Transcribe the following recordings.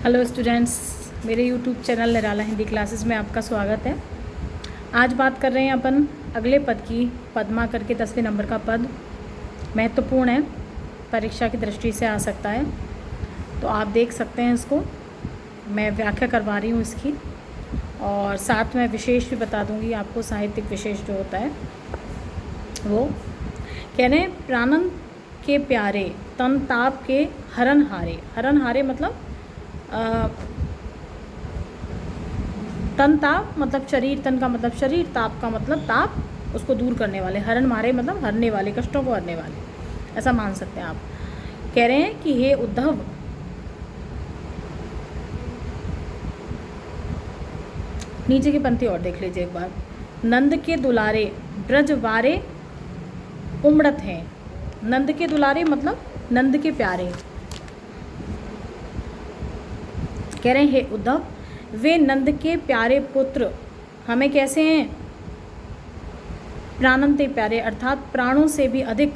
Hello students, मेरे YouTube channel निराला Hindi classes में आपका स्वागत है। आज बात कर रहे हैं अपन अगले पद की। पद्मा करके 10वें नंबर का पद महत्वपूर्ण है, परीक्षा की दृष्टि से आ सकता है, तो आप देख सकते हैं इसको। मैं व्याख्या करवा रही हूँ इसकी, और साथ में विशेष भी बता दूँगी आपको। साहित्यिक विशेष जो होता है वो कह रहे हैं, प्राणन के प्यारे तन ताप के हरन हारे। हरन हारे मतलब तन ताप मतलब शरीर, तन का मतलब शरीर, ताप का मतलब ताप, उसको दूर करने वाले। हरण मारे मतलब हरने वाले, कष्टों को हरने वाले, ऐसा मान सकते हैं आप। कह रहे हैं कि हे उद्धव, नीचे की पंक्ति और देख लीजिए एक बार। नंद के दुलारे ब्रजवारे उमड़त हैं। नंद के दुलारे मतलब नंद के प्यारे। कह रहे हैं हे उद्धव, वे नंद के प्यारे पुत्र हमें कैसे हैं? प्राणंते प्यारे, अर्थात प्राणों से भी अधिक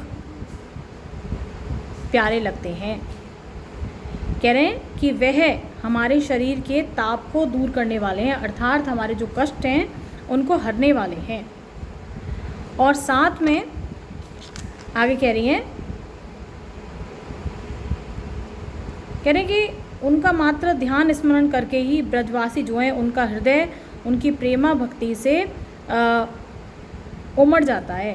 प्यारे लगते हैं। कह रहे हैं कि वह हमारे शरीर के ताप को दूर करने वाले हैं, अर्थात हमारे जो कष्ट हैं उनको हरने वाले हैं। और साथ में आगे कह रही हैं, कह रहे हैं कि उनका मात्र ध्यान स्मरण करके ही ब्रजवासी जो हैं उनका हृदय उनकी प्रेमा भक्ति से उमड़ जाता है।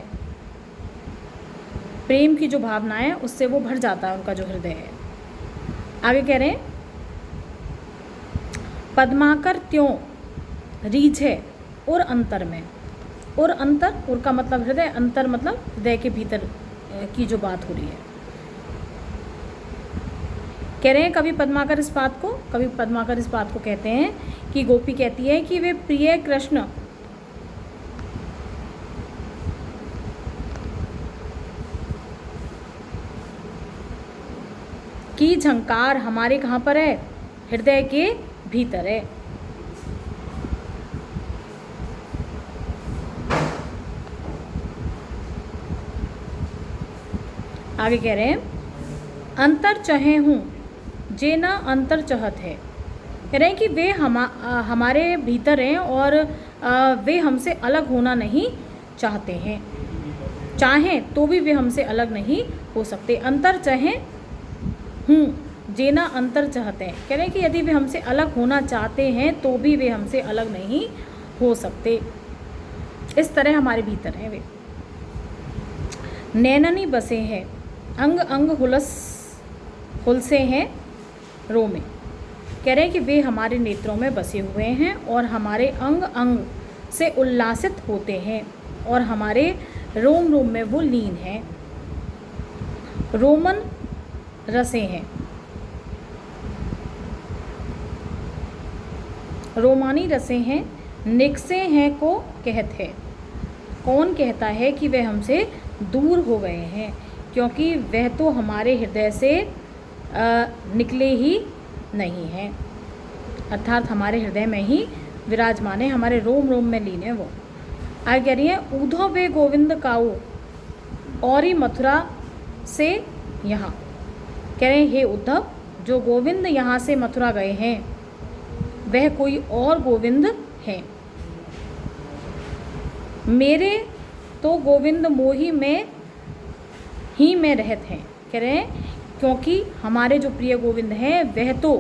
प्रेम की जो भावना है उससे वो भर जाता है उनका जो हृदय है। आगे कह रहे हैं, पद्माकर त्यों रीझे और अंतर में। और अंतर, और का मतलब हृदय, अंतर मतलब हृदय के भीतर की जो बात हो रही है। कह रहे हैं कभी पद्माकर इस बात को कहते हैं कि गोपी कहती है कि वे प्रिय कृष्ण की झंकार हमारे कहाँ पर है? हृदय के भीतर है। आगे कह रहे हैं, अंतर चहे हूँ जे ना अंतर चहत है। कह रहे हैं कि वे हमारे भीतर हैं और वे हमसे अलग होना नहीं चाहते हैं। चाहें तो भी वे हमसे अलग नहीं हो सकते। अंतर चाहें हूँ जे ना अंतर चाहते हैं। कह रहे हैं कि यदि वे हमसे अलग होना चाहते हैं तो भी वे हमसे अलग नहीं हो सकते। इस तरह हमारे भीतर हैं वे। नैननी बसे हैं, अंग अंग हुलसे हैं रो में। कह रहे हैं कि वे हमारे नेत्रों में बसे हुए हैं और हमारे अंग अंग से उल्लासित होते हैं और हमारे रोम रोम में वो लीन हैं। रोमन रसे हैं, रोमानी रसे हैं, निकसे हैं को कहत है। कौन कहता है कि वे हमसे दूर हो गए हैं? क्योंकि वह तो हमारे हृदय से निकले ही नहीं हैं, अर्थात हमारे हृदय में ही विराजमान है, हमारे रोम रोम में लीन है वो। आगे कह रही है, ऊधो वे गोविंद काऊ और ही मथुरा से यहाँ। कह रहे हैं हे उद्धव, जो गोविंद यहाँ से मथुरा गए हैं वह कोई और गोविंद हैं। मेरे तो गोविंद मोही में ही में रहत हैं। कह रहे हैं क्योंकि हमारे जो प्रिय गोविंद हैं वह तो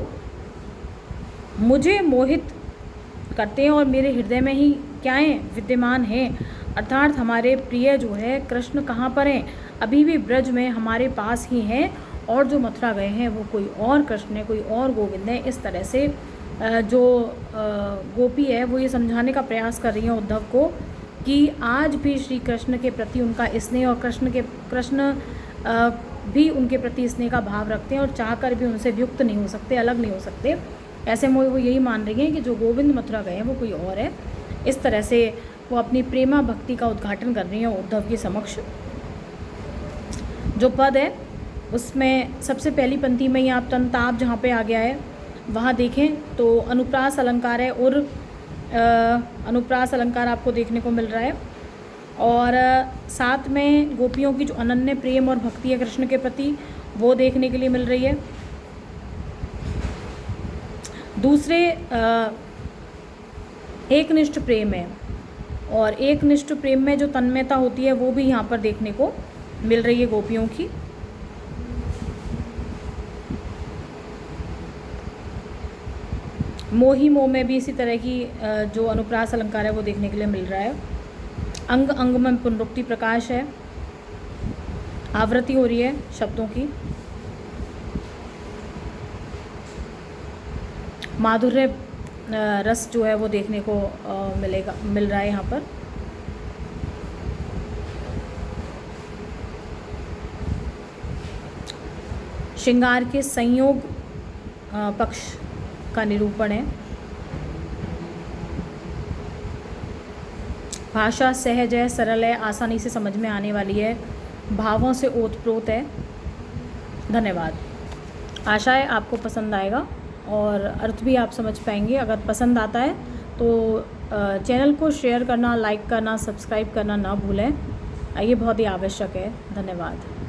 मुझे मोहित करते हैं और मेरे हृदय में ही क्या हैं? विद्यमान हैं। अर्थात हमारे प्रिय जो है कृष्ण कहाँ पर हैं? अभी भी ब्रज में हमारे पास ही हैं, और जो मथुरा गए हैं वो कोई और कृष्ण है, कोई और गोविंद है। इस तरह से जो गोपी है वो ये समझाने का प्रयास कर रही है उद्धव को कि आज भी श्री कृष्ण के प्रति उनका स्नेह, और कृष्ण भी उनके प्रति स्नेह का भाव रखते हैं और चाहकर भी उनसे युक्त नहीं हो सकते, अलग नहीं हो सकते। ऐसे में वो यही मान रही हैं कि जो गोविंद मथुरा गए हैं वो कोई और है। इस तरह से वो अपनी प्रेमा भक्ति का उद्घाटन कर रही हैं उद्धव के समक्ष। जो पद है उसमें सबसे पहली पंक्ति में ही आप तनताप जहाँ पे आ गया है वहाँ देखें तो अनुप्रास अलंकार है, और अनुप्रास अलंकार आपको देखने को मिल रहा है। और साथ में गोपियों की जो अनन्य प्रेम और भक्ति है कृष्ण के प्रति वो देखने के लिए मिल रही है। दूसरे एकनिष्ठ प्रेम है, और एकनिष्ठ प्रेम में जो तन्मयता होती है वो भी यहाँ पर देखने को मिल रही है गोपियों की। मोही मोह में भी इसी तरह की जो अनुप्रास अलंकार है वो देखने के लिए मिल रहा है। अंग अंग में पुनरुक्ति प्रकाश है, आवृत्ति हो रही है शब्दों की। माधुर्य रस जो है वो देखने को मिल रहा है यहाँ पर। श्रृंगार के संयोग पक्ष का निरूपण है। भाषा सहज है, सरल है, आसानी से समझ में आने वाली है, भावों से ओतप्रोत है। धन्यवाद। आशा है आपको पसंद आएगा और अर्थ भी आप समझ पाएंगे। अगर पसंद आता है तो चैनल को शेयर करना, लाइक करना, सब्सक्राइब करना ना भूलें। ये बहुत ही आवश्यक है। धन्यवाद।